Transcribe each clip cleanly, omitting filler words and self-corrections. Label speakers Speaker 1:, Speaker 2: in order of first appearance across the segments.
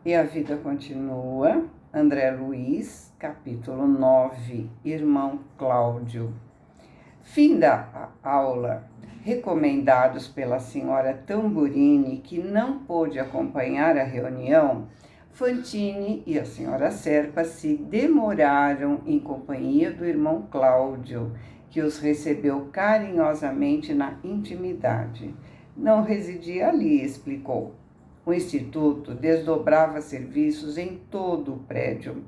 Speaker 1: E a vida continua. André Luiz, capítulo 9, Irmão Cláudio. Fim da aula. Recomendados pela senhora Tamburini, que não pôde acompanhar a reunião, Fantini e a senhora Serpa se demoraram em companhia do irmão Cláudio, que os recebeu carinhosamente na intimidade. Não residia ali, explicou. O Instituto desdobrava serviços em todo o prédio,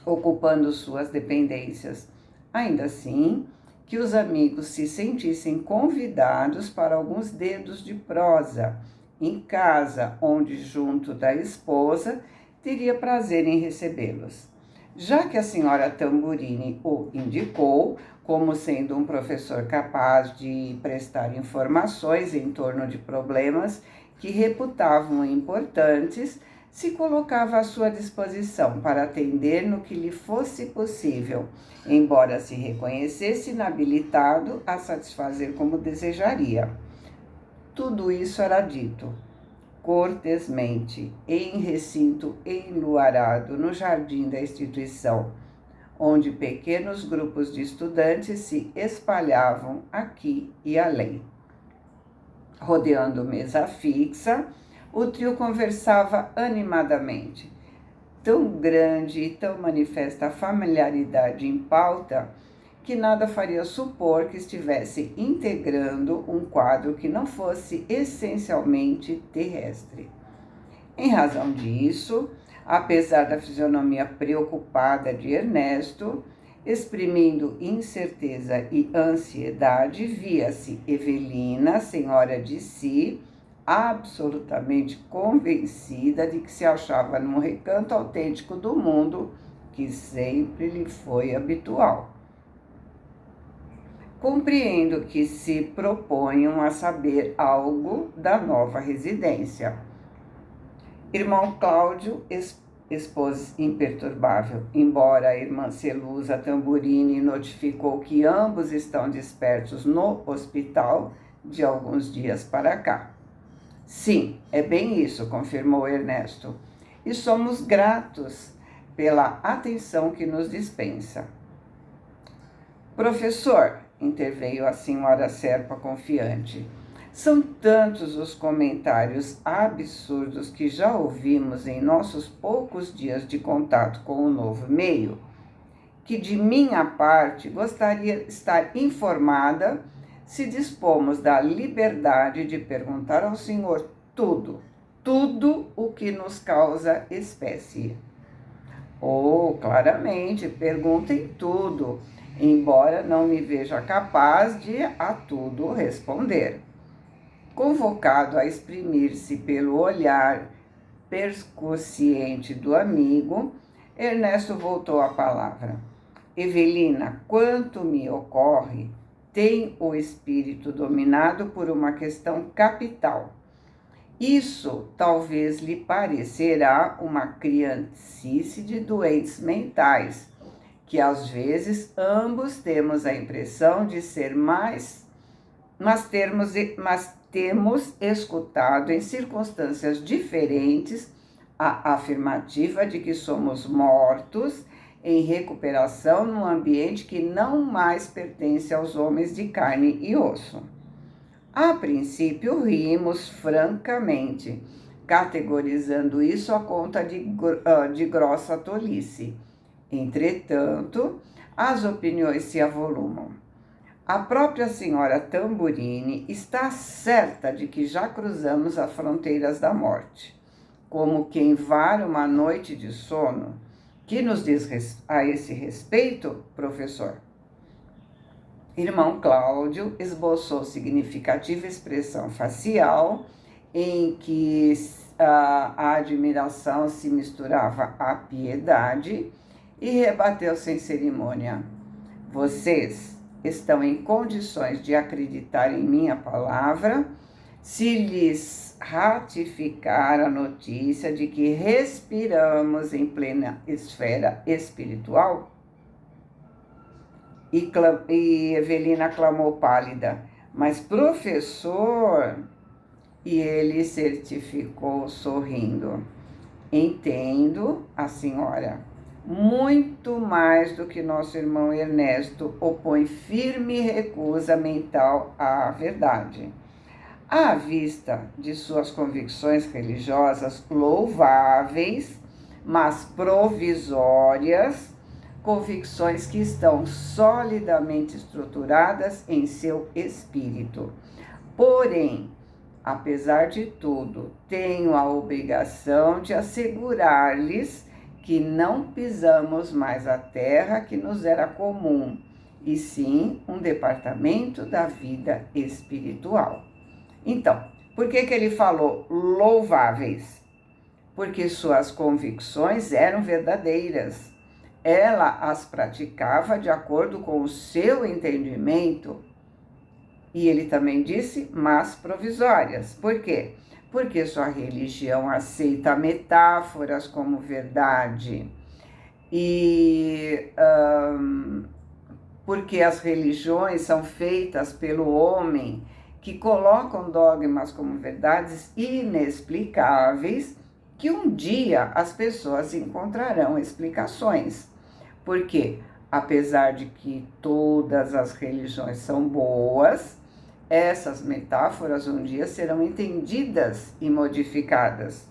Speaker 1: ocupando suas dependências. Ainda assim, que os amigos se sentissem convidados para alguns dedos de prosa, em casa, onde, junto da esposa, teria prazer em recebê-los. Já que a senhora Tamburini o indicou como sendo um professor capaz de prestar informações em torno de problemas que reputavam importantes, se colocava à sua disposição para atender no que lhe fosse possível, embora se reconhecesse inabilitado a satisfazer como desejaria. Tudo isso era dito cortesmente, em recinto enluarado no jardim da instituição, onde pequenos grupos de estudantes se espalhavam aqui e além. Rodeando mesa fixa, o trio conversava animadamente. Tão grande e tão manifesta a familiaridade em pauta que nada faria supor que estivesse integrando um quadro que não fosse essencialmente terrestre. Em razão disso, apesar da fisionomia preocupada de Ernesto, exprimindo incerteza e ansiedade, via-se Evelina, senhora de si, absolutamente convencida de que se achava num recanto autêntico do mundo que sempre lhe foi habitual. Compreendo que se proponham a saber algo da nova residência. Irmão Cláudio expôs imperturbável, embora a irmã Celusa Tamburini notificou que ambos estão despertos no hospital de alguns dias para cá. Sim, é bem isso, confirmou Ernesto, e somos gratos pela atenção que nos dispensa. Professor, interveio a senhora Serpa confiante, são tantos os comentários absurdos que já ouvimos em nossos poucos dias de contato com o novo meio, que de minha parte gostaria de estar informada se dispomos da liberdade de perguntar ao senhor tudo o que nos causa espécie. Oh, claramente, perguntem tudo, embora não me veja capaz de a tudo responder. Convocado a exprimir-se pelo olhar perscuciente do amigo, Ernesto voltou a palavra. Evelina, quanto me ocorre, tem o espírito dominado por uma questão capital. Isso talvez lhe parecerá uma criancice de doentes mentais, que às vezes ambos temos a impressão de ser mais, mas temos escutado em circunstâncias diferentes a afirmativa de que somos mortos em recuperação num ambiente que não mais pertence aos homens de carne e osso. A princípio, rimos francamente, categorizando isso à conta de grossa tolice. Entretanto, as opiniões se avolumam. A própria senhora Tamburini está certa de que já cruzamos as fronteiras da morte. Como quem vara uma noite de sono. Que nos diz a esse respeito, professor? Irmão Cláudio esboçou significativa expressão facial em que a admiração se misturava à piedade e rebateu sem cerimônia. Vocês estão em condições de acreditar em minha palavra se lhes ratificar a notícia de que respiramos em plena esfera espiritual? E Evelina clamou pálida, mas professor, e ele certificou sorrindo, Entendo a senhora. Muito mais do que nosso irmão Ernesto opõe firme recusa mental à verdade. À vista de suas convicções religiosas louváveis, mas provisórias, convicções que estão solidamente estruturadas em seu espírito. Porém, apesar de tudo, tenho a obrigação de assegurar-lhes que não pisamos mais a terra que nos era comum, e sim um departamento da vida espiritual. Então, por que ele falou louváveis? Porque suas convicções eram verdadeiras. Ela as praticava de acordo com o seu entendimento. E ele também disse, mas provisórias. Por quê? Porque sua religião aceita metáforas como verdade. E porque as religiões são feitas pelo homem, que colocam dogmas como verdades inexplicáveis, que um dia as pessoas encontrarão explicações. Porque, apesar de que todas as religiões são boas, essas metáforas um dia serão entendidas e modificadas.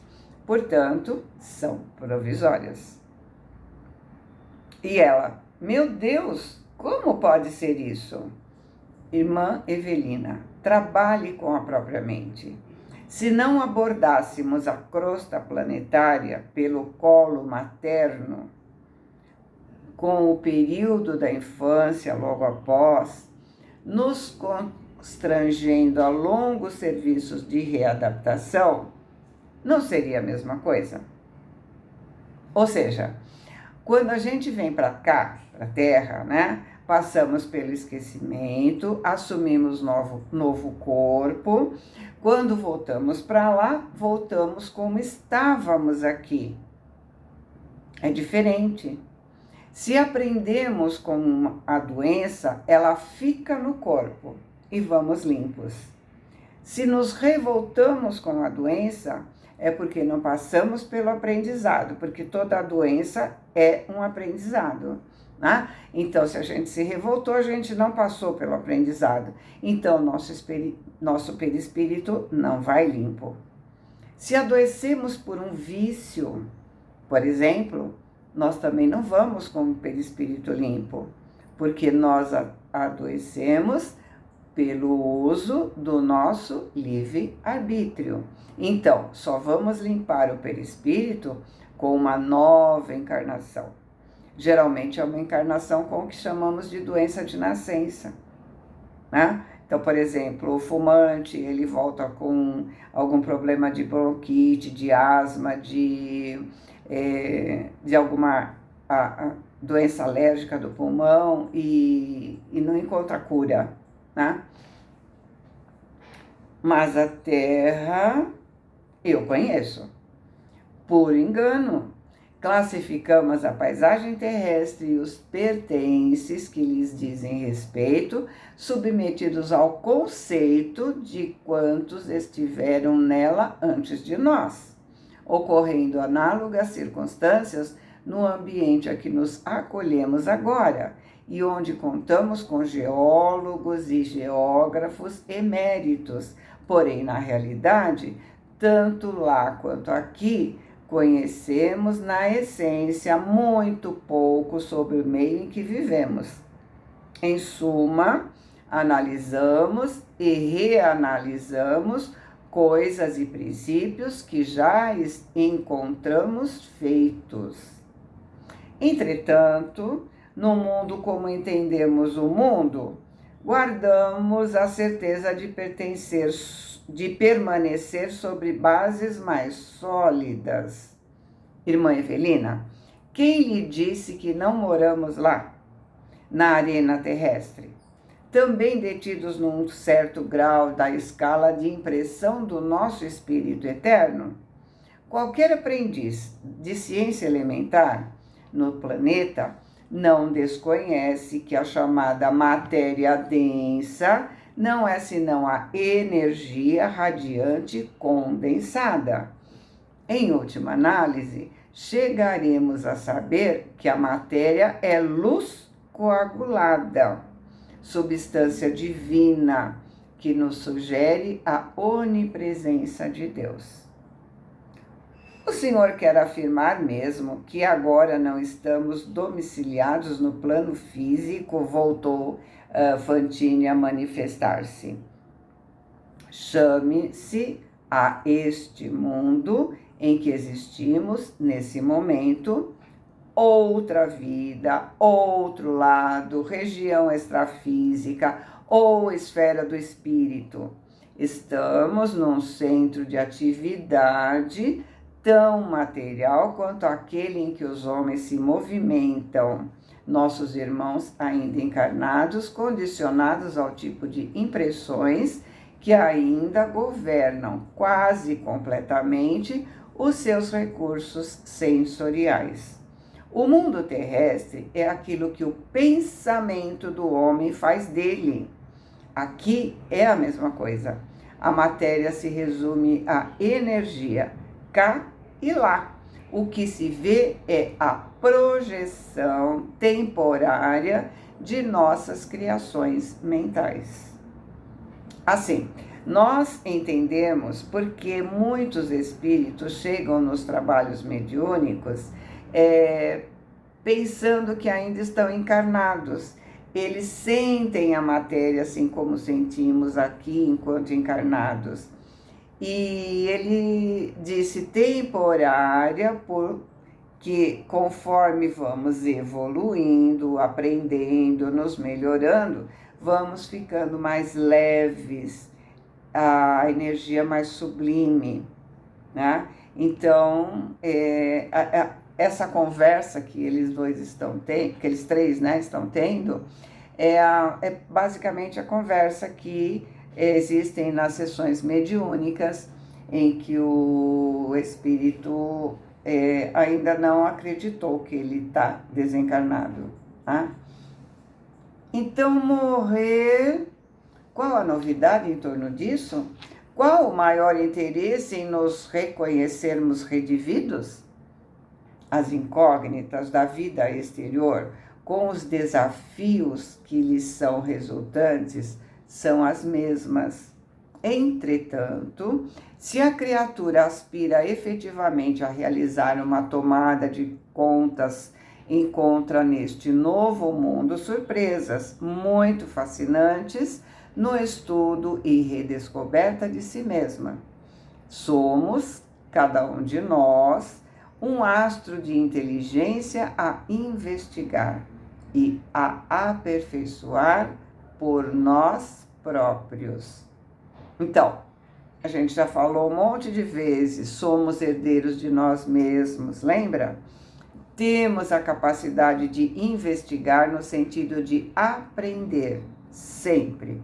Speaker 1: Portanto, são provisórias. E ela, meu Deus, como pode ser isso? Irmã Evelina, trabalhe com a própria mente. Se não abordássemos a crosta planetária pelo colo materno, com o período da infância logo após, nos constrangendo a longos serviços de readaptação, não seria a mesma coisa? Ou seja, quando a gente vem para cá, para a Terra, né? Passamos pelo esquecimento, assumimos novo corpo. Quando voltamos para lá, voltamos como estávamos aqui. É diferente. Se aprendemos com a doença, ela fica no corpo e vamos limpos. Se nos revoltamos com a doença, é porque não passamos pelo aprendizado, porque toda doença é um aprendizado. Né? Então, se a gente se revoltou, a gente não passou pelo aprendizado. Então, nosso perispírito não vai limpo. Se adoecemos por um vício, por exemplo, nós também não vamos com o perispírito limpo, porque nós adoecemos pelo uso do nosso livre-arbítrio. Então, só vamos limpar o perispírito com uma nova encarnação. Geralmente é uma encarnação com o que chamamos de doença de nascença, né? Então, por exemplo, o fumante, ele volta com algum problema de bronquite, de asma, de alguma doença alérgica do pulmão e não encontra cura, né? Mas a Terra, eu conheço, por engano. Classificamos a paisagem terrestre e os pertences que lhes dizem respeito, submetidos ao conceito de quantos estiveram nela antes de nós, ocorrendo análogas circunstâncias no ambiente a que nos acolhemos agora, e onde contamos com geólogos e geógrafos eméritos, porém, na realidade, tanto lá quanto aqui, conhecemos na essência muito pouco sobre o meio em que vivemos. Em suma, analisamos e reanalisamos coisas e princípios que já encontramos feitos. Entretanto, no mundo como entendemos o mundo, guardamos a certeza de permanecer sobre bases mais sólidas. Irmã Evelina, quem lhe disse que não moramos lá, na arena terrestre? Também detidos num certo grau da escala de impressão do nosso espírito eterno? Qualquer aprendiz de ciência elementar no planeta não desconhece que a chamada matéria densa não é senão a energia radiante condensada. Em última análise, chegaremos a saber que a matéria é luz coagulada, substância divina que nos sugere a onipresença de Deus. O Senhor quer afirmar mesmo que agora não estamos domiciliados no plano físico, voltou Fantini a manifestar-se. Chame-se a este mundo em que existimos nesse momento, outra vida, outro lado, região extrafísica ou esfera do espírito. Estamos num centro de atividade tão material quanto aquele em que os homens se movimentam. Nossos irmãos ainda encarnados, condicionados ao tipo de impressões que ainda governam quase completamente os seus recursos sensoriais. O mundo terrestre é aquilo que o pensamento do homem faz dele. Aqui é a mesma coisa. A matéria se resume à energia, cá e lá. O que se vê é a projeção temporária de nossas criações mentais. Assim, nós entendemos porque muitos espíritos chegam nos trabalhos mediúnicos pensando que ainda estão encarnados. Eles sentem a matéria assim como sentimos aqui enquanto encarnados. E ele disse temporária, porque conforme vamos evoluindo, aprendendo, nos melhorando, vamos ficando mais leves, a energia mais sublime, né? Então, essa conversa que eles dois estão tendo, que eles três, né, estão tendo, é basicamente a conversa que existem nas sessões mediúnicas, em que o espírito ainda não acreditou que ele está desencarnado, tá? Então, morrer, qual a novidade em torno disso? Qual o maior interesse em nos reconhecermos redividos? As incógnitas da vida exterior, com os desafios que lhes são resultantes, são as mesmas. Entretanto, se a criatura aspira efetivamente a realizar uma tomada de contas, encontra neste novo mundo surpresas muito fascinantes no estudo e redescoberta de si mesma. Somos, cada um de nós, um astro de inteligência a investigar e a aperfeiçoar por nós próprios. Então, a gente já falou um monte de vezes, somos herdeiros de nós mesmos, lembra? Temos a capacidade de investigar no sentido de aprender, sempre,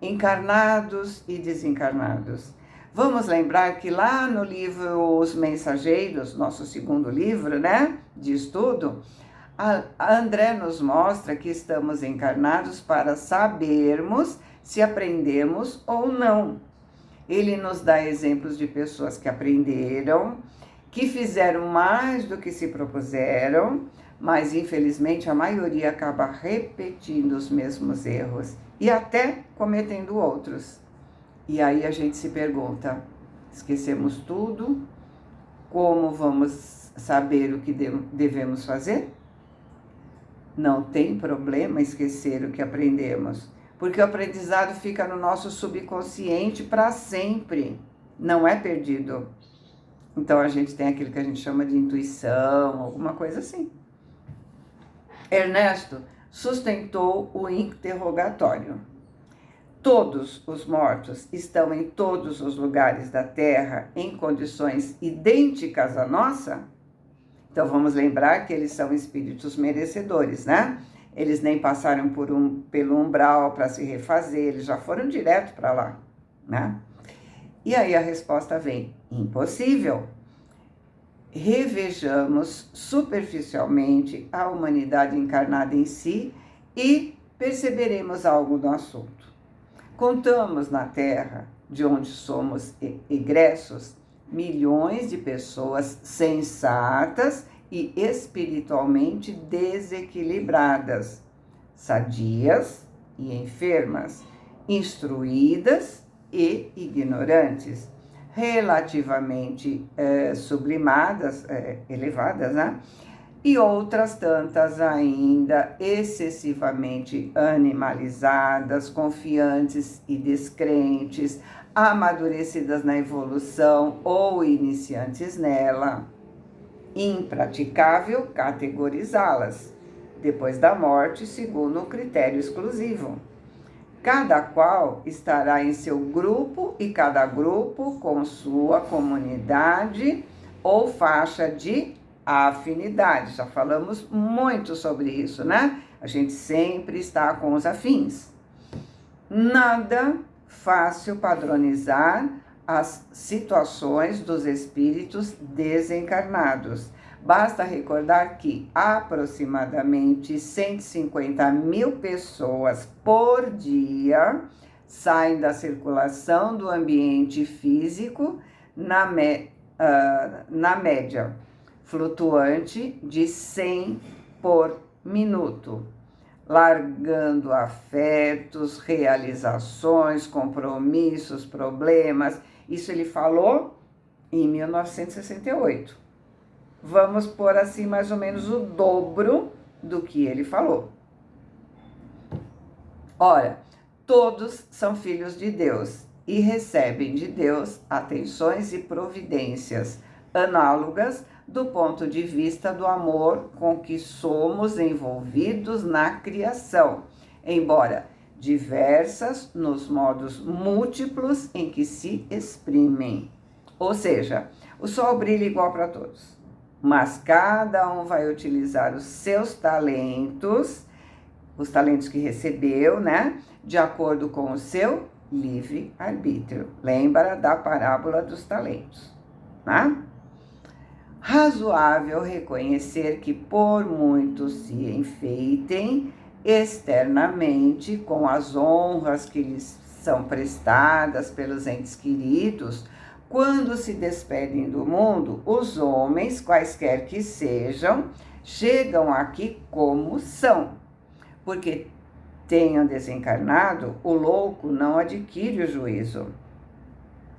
Speaker 1: encarnados e desencarnados. Vamos lembrar que lá no livro Os Mensageiros, nosso segundo livro, né, de estudo, a André nos mostra que estamos encarnados para sabermos se aprendemos ou não. Ele nos dá exemplos de pessoas que aprenderam, que fizeram mais do que se propuseram, mas infelizmente a maioria acaba repetindo os mesmos erros e até cometendo outros. E aí a gente se pergunta, esquecemos tudo? Como vamos saber o que devemos fazer? Não tem problema esquecer o que aprendemos, porque o aprendizado fica no nosso subconsciente para sempre, não é perdido. Então a gente tem aquilo que a gente chama de intuição, alguma coisa assim. Ernesto sustentou o interrogatório. Todos os mortos estão em todos os lugares da Terra em condições idênticas à nossa? Então vamos lembrar que eles são espíritos merecedores, né? Eles nem passaram pelo umbral para se refazer, eles já foram direto para lá, né? E aí a resposta vem, impossível. Revejamos superficialmente a humanidade encarnada em si e perceberemos algo do assunto. Contamos na Terra, de onde somos egressos, milhões de pessoas sensatas e espiritualmente desequilibradas, sadias e enfermas, instruídas e ignorantes, relativamente sublimadas, elevadas, né? E outras tantas ainda excessivamente animalizadas, confiantes e descrentes, amadurecidas na evolução ou iniciantes nela. Impraticável categorizá-las, depois da morte, segundo um critério exclusivo. Cada qual estará em seu grupo e cada grupo com sua comunidade ou faixa de afinidade. Já falamos muito sobre isso, né? A gente sempre está com os afins. Nada fácil padronizar as situações dos espíritos desencarnados. Basta recordar que aproximadamente 150 mil pessoas por dia saem da circulação do ambiente físico na média flutuante de 100 por minuto, largando afetos, realizações, compromissos, problemas. Isso ele falou em 1968. Vamos pôr assim mais ou menos o dobro do que ele falou. Ora, todos são filhos de Deus e recebem de Deus atenções e providências análogas do ponto de vista do amor com que somos envolvidos na criação, embora diversas nos modos múltiplos em que se exprimem. Ou seja, o sol brilha igual para todos, mas cada um vai utilizar os seus talentos, os talentos que recebeu, né, de acordo com o seu livre-arbítrio. Lembra da parábola dos talentos, né? Razoável reconhecer que por muitos se enfeitem externamente com as honras que lhes são prestadas pelos entes queridos, quando se despedem do mundo, os homens, quaisquer que sejam, chegam aqui como são, porque tenham desencarnado, o louco não adquire o juízo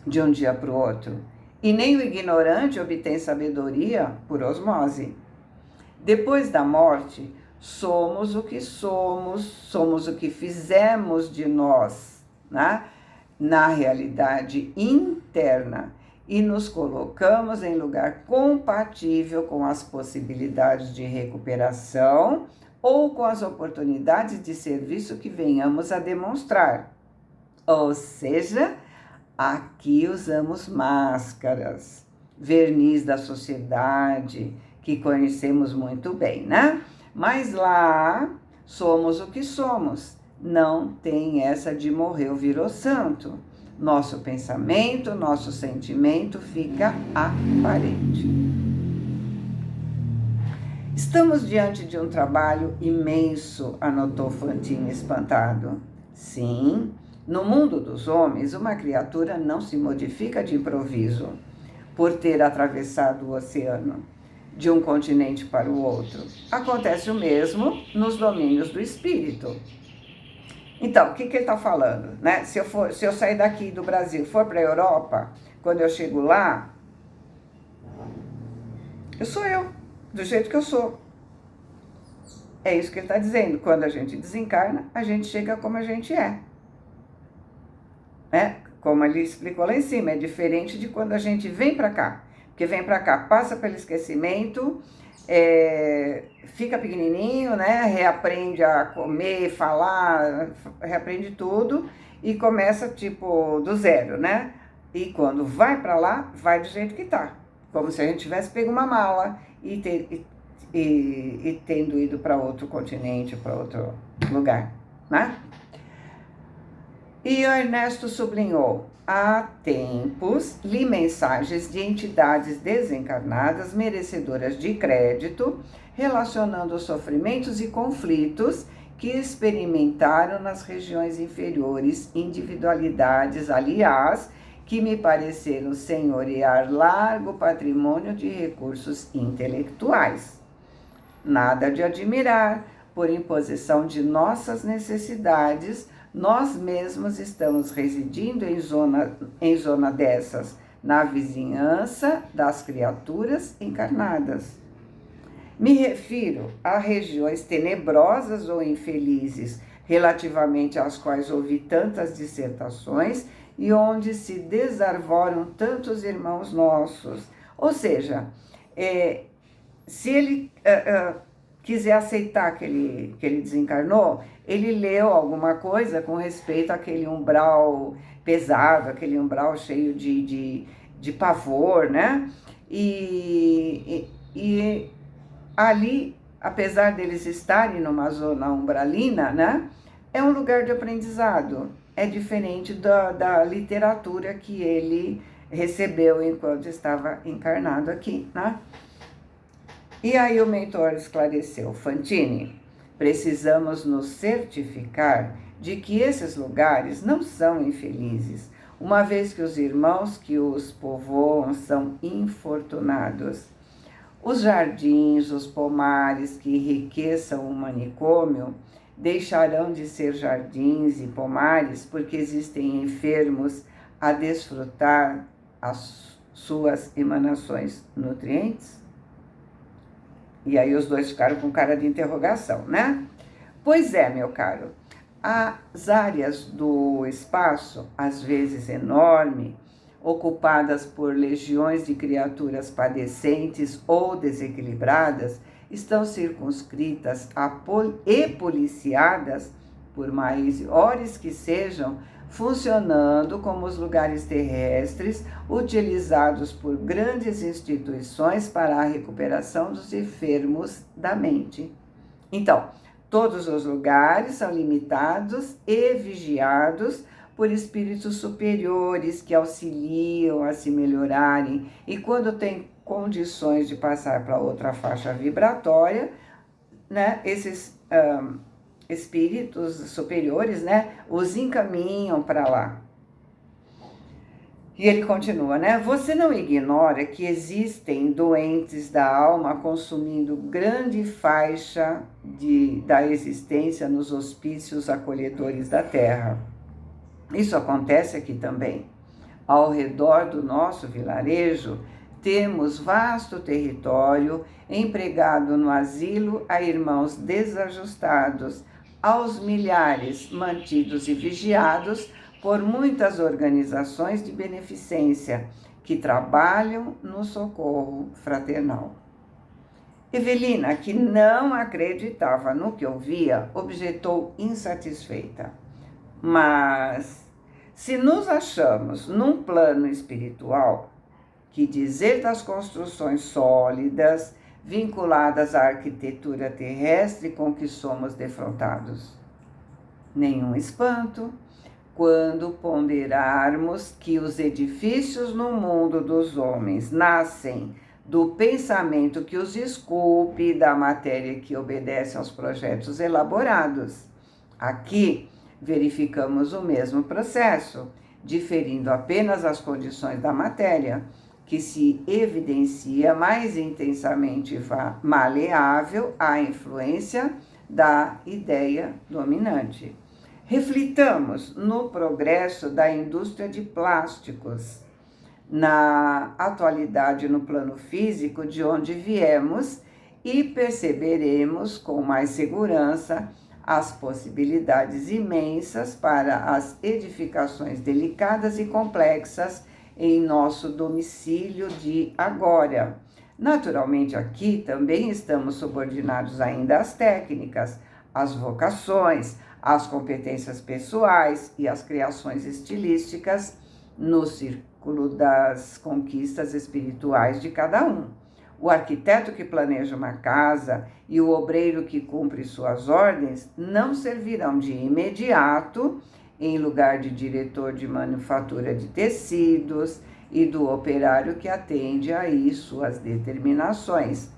Speaker 1: de um dia para o outro, e nem o ignorante obtém sabedoria por osmose. Depois da morte, somos o que somos o que fizemos de nós, né? Na realidade interna, e nos colocamos em lugar compatível com as possibilidades de recuperação ou com as oportunidades de serviço que venhamos a demonstrar. Ou seja, aqui usamos máscaras, verniz da sociedade, que conhecemos muito bem, né? Mas lá somos o que somos. Não tem essa de morreu, virou santo. Nosso pensamento, nosso sentimento fica aparente. Estamos diante de um trabalho imenso, anotou Fantini espantado. Sim, no mundo dos homens, uma criatura não se modifica de improviso por ter atravessado o oceano de um continente para o outro. Acontece o mesmo nos domínios do espírito. Então, o que ele está falando, né? Se eu sair daqui do Brasil, for para a Europa, quando eu chego lá, eu sou eu, do jeito que eu sou. É isso que ele está dizendo. Quando a gente desencarna, a gente chega como a gente é. Né? Como ele explicou lá em cima, é diferente de quando a gente vem para cá. Porque vem para cá, passa pelo esquecimento, fica pequenininho, né? Reaprende a comer, falar, reaprende tudo e começa tipo do zero, né? E quando vai para lá, vai do jeito que tá, como se a gente tivesse pego uma mala e tendo ido para outro continente, para outro lugar, né? E o Ernesto sublinhou: há tempos li mensagens de entidades desencarnadas merecedoras de crédito, relacionando os sofrimentos e conflitos que experimentaram nas regiões inferiores, individualidades, aliás, que me pareceram senhorear largo patrimônio de recursos intelectuais. Nada de admirar, por imposição de nossas necessidades, nós mesmos estamos residindo em zona dessas, na vizinhança das criaturas encarnadas. Me refiro a regiões tenebrosas ou infelizes, relativamente às quais ouvi tantas dissertações e onde se desarvoram tantos irmãos nossos. Ou seja, se ele quiser aceitar que ele desencarnou, ele leu alguma coisa com respeito àquele umbral pesado, aquele umbral cheio de pavor, né? E ali, apesar deles estarem numa zona umbralina, né? É um lugar de aprendizado. É diferente da literatura que ele recebeu enquanto estava encarnado aqui, né? E aí o mentor esclareceu: Fantini, precisamos nos certificar de que esses lugares não são infelizes, uma vez que os irmãos que os povoam são infortunados. Os jardins, os pomares que enriqueçam o manicômio deixarão de ser jardins e pomares porque existem enfermos a desfrutar as suas emanações nutrientes? E aí os dois ficaram com cara de interrogação, né? Pois é, meu caro, as áreas do espaço, às vezes enorme, ocupadas por legiões de criaturas padecentes ou desequilibradas, estão circunscritas e policiadas, por maiores que sejam, funcionando como os lugares terrestres utilizados por grandes instituições para a recuperação dos enfermos da mente. Então, todos os lugares são limitados e vigiados por espíritos superiores que auxiliam a se melhorarem e, quando têm condições de passar para outra faixa vibratória, né, esses espíritos superiores, né, os encaminham para lá. E ele continua, né? Você não ignora que existem doentes da alma consumindo grande faixa da existência nos hospícios acolhedores da Terra. Isso acontece aqui também. Ao redor do nosso vilarejo, temos vasto território empregado no asilo a irmãos desajustados, aos milhares mantidos e vigiados por muitas organizações de beneficência que trabalham no socorro fraternal. Evelina, que não acreditava no que ouvia, objetou insatisfeita. Mas, se nos achamos num plano espiritual, que dizer das construções sólidas vinculadas à arquitetura terrestre com que somos defrontados? Nenhum espanto quando ponderarmos que os edifícios no mundo dos homens nascem do pensamento que os esculpe e da matéria que obedece aos projetos elaborados. Aqui verificamos o mesmo processo, diferindo apenas as condições da matéria, que se evidencia mais intensamente maleável à influência da ideia dominante. Reflitamos no progresso da indústria de plásticos, na atualidade no plano físico de onde viemos e perceberemos com mais segurança as possibilidades imensas para as edificações delicadas e complexas em nosso domicílio de agora. Naturalmente, aqui também estamos subordinados ainda às técnicas, às vocações, às competências pessoais e às criações estilísticas no círculo das conquistas espirituais de cada um. O arquiteto que planeja uma casa e o obreiro que cumpre suas ordens não servirão de imediato em lugar de diretor de manufatura de tecidos e do operário que atende aí suas determinações.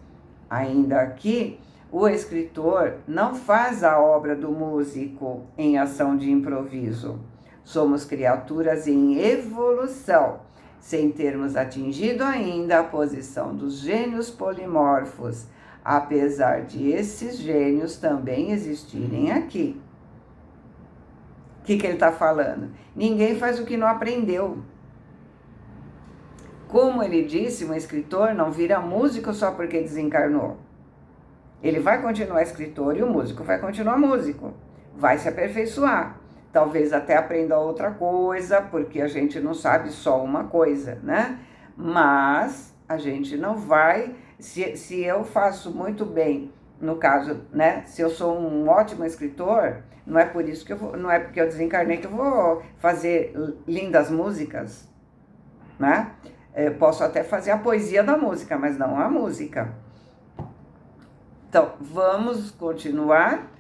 Speaker 1: Ainda aqui, o escritor não faz a obra do músico em ação de improviso. Somos criaturas em evolução, sem termos atingido ainda a posição dos gênios polimorfos, apesar de esses gênios também existirem aqui. O que ele está falando? Ninguém faz o que não aprendeu. Como ele disse, um escritor não vira músico só porque desencarnou. Ele vai continuar escritor e o músico vai continuar músico. Vai se aperfeiçoar. Talvez até aprenda outra coisa, porque a gente não sabe só uma coisa, né? Mas a gente não vai... Se eu faço muito bem, no caso, né? Se eu sou um ótimo escritor, não é por isso que não é porque eu desencarnei que eu vou fazer lindas músicas, né? Eu posso até fazer a poesia da música, mas não a música. Então, vamos continuar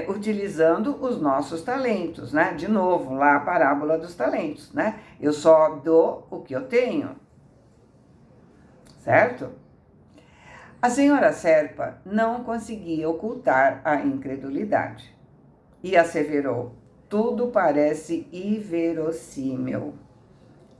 Speaker 1: utilizando os nossos talentos, né? De novo, lá a parábola dos talentos, né? Eu só dou o que eu tenho, certo? A senhora Serpa não conseguia ocultar a incredulidade e asseverou: tudo parece inverossímil.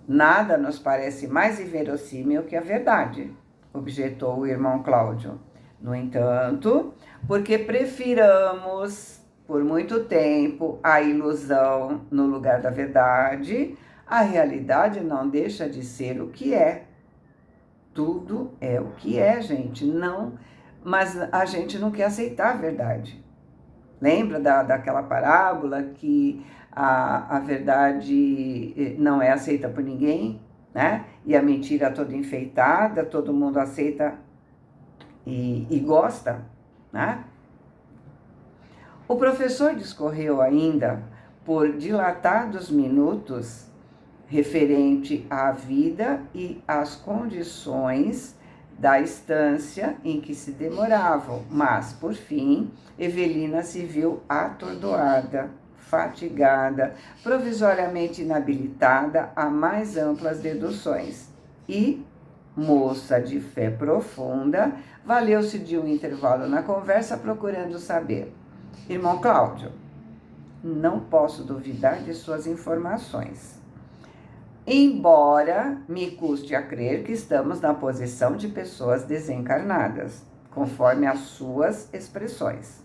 Speaker 1: Nada nos parece mais inverossímil que a verdade, objetou o irmão Cláudio. No entanto, porque prefiramos por muito tempo a ilusão no lugar da verdade, a realidade não deixa de ser o que é. Tudo é o que é, gente. Não, mas a gente não quer aceitar a verdade. Lembra daquela parábola que a verdade não é aceita por ninguém, né? E a mentira toda enfeitada, todo mundo aceita e gosta, né? O professor discorreu ainda por dilatados minutos referente à vida e às condições da estância em que se demoravam, mas, por fim, Evelina se viu atordoada, fatigada, provisoriamente inabilitada a mais amplas deduções e, moça de fé profunda, valeu-se de um intervalo na conversa procurando saber: irmão Cláudio, não posso duvidar de suas informações, embora me custe a crer que estamos na posição de pessoas desencarnadas, conforme as suas expressões.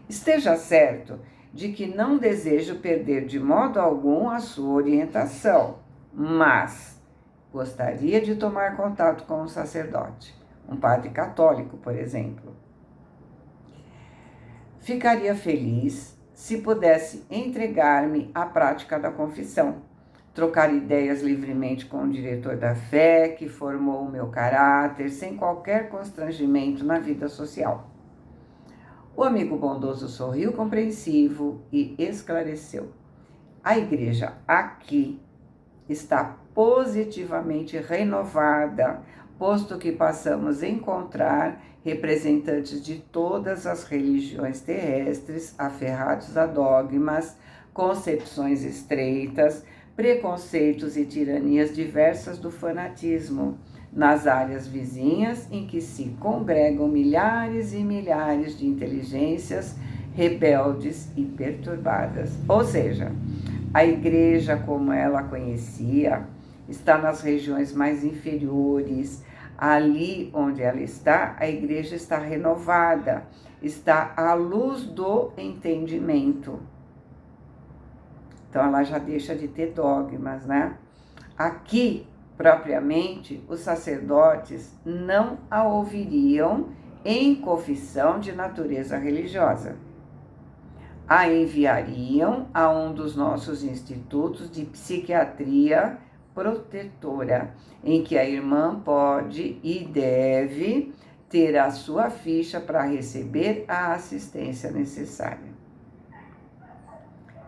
Speaker 1: Esteja certo de que não desejo perder de modo algum a sua orientação, mas gostaria de tomar contato com um sacerdote, um padre católico, por exemplo. Ficaria feliz se pudesse entregar-me à prática da confissão, trocar ideias livremente com o diretor da fé que formou o meu caráter, sem qualquer constrangimento na vida social. O amigo bondoso sorriu compreensivo e esclareceu: a igreja aqui está positivamente renovada, posto que passamos a encontrar representantes de todas as religiões terrestres, aferrados a dogmas, concepções estreitas, preconceitos e tiranias diversas do fanatismo, nas áreas vizinhas em que se congregam milhares e milhares de inteligências rebeldes e perturbadas. Ou seja, a igreja, como ela conhecia, está nas regiões mais inferiores. Ali onde ela está, a igreja está renovada, está à luz do entendimento. Então, ela já deixa de ter dogmas, né? Aqui, propriamente, os sacerdotes não a ouviriam em confissão de natureza religiosa. A enviariam a um dos nossos institutos de psiquiatria protetora, em que a irmã pode e deve ter a sua ficha para receber a assistência necessária.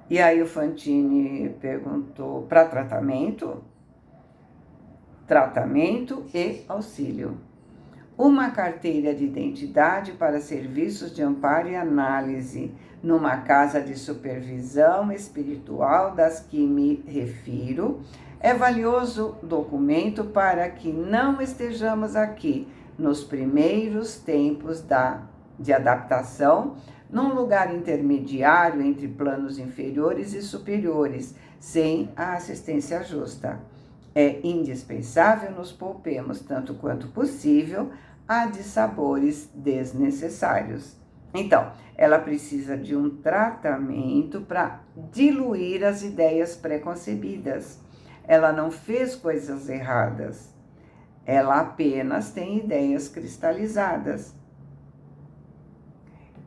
Speaker 1: E aí o Fantini perguntou: para tratamento? Tratamento e auxílio. Uma carteira de identidade para serviços de amparo e análise numa casa de supervisão espiritual das que me refiro é valioso documento para que não estejamos aqui nos primeiros tempos de adaptação num lugar intermediário entre planos inferiores e superiores, sem a assistência justa. É indispensável nos poupemos, tanto quanto possível, a dissabores desnecessários. Então, ela precisa de um tratamento para diluir as ideias preconcebidas. Ela não fez coisas erradas, ela apenas tem ideias cristalizadas.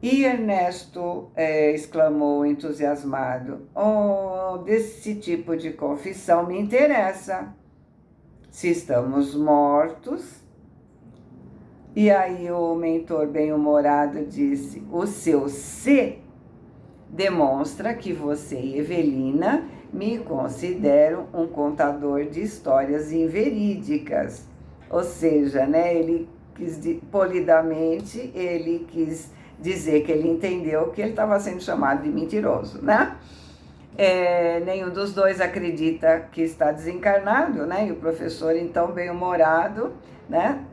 Speaker 1: E Ernesto exclamou entusiasmado: "Oh, desse tipo de confissão me interessa. Se estamos mortos..." E aí o mentor bem-humorado disse: "O seu se demonstra que você e Evelina me consideram um contador de histórias inverídicas." Ou seja, né, ele quis, polidamente, ele quis dizer que ele entendeu que ele estava sendo chamado de mentiroso, né? Nenhum dos dois acredita que está desencarnado, né? E o professor, então, bem-humorado, né,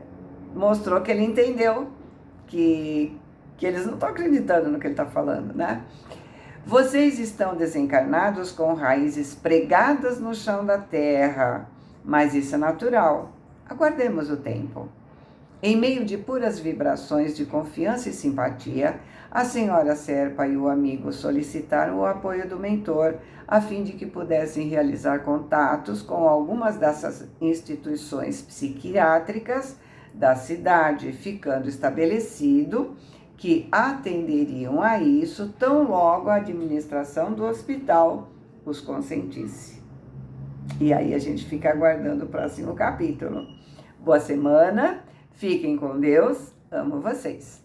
Speaker 1: mostrou que ele entendeu que eles não estão acreditando no que ele está falando, né? "Vocês estão desencarnados com raízes pregadas no chão da terra, mas isso é natural. Aguardemos o tempo." Em meio de puras vibrações de confiança e simpatia, a senhora Serpa e o amigo solicitaram o apoio do mentor, a fim de que pudessem realizar contatos com algumas dessas instituições psiquiátricas da cidade, ficando estabelecido que atenderiam a isso tão logo a administração do hospital os consentisse. E aí a gente fica aguardando o próximo capítulo. Boa semana! Fiquem com Deus, amo vocês.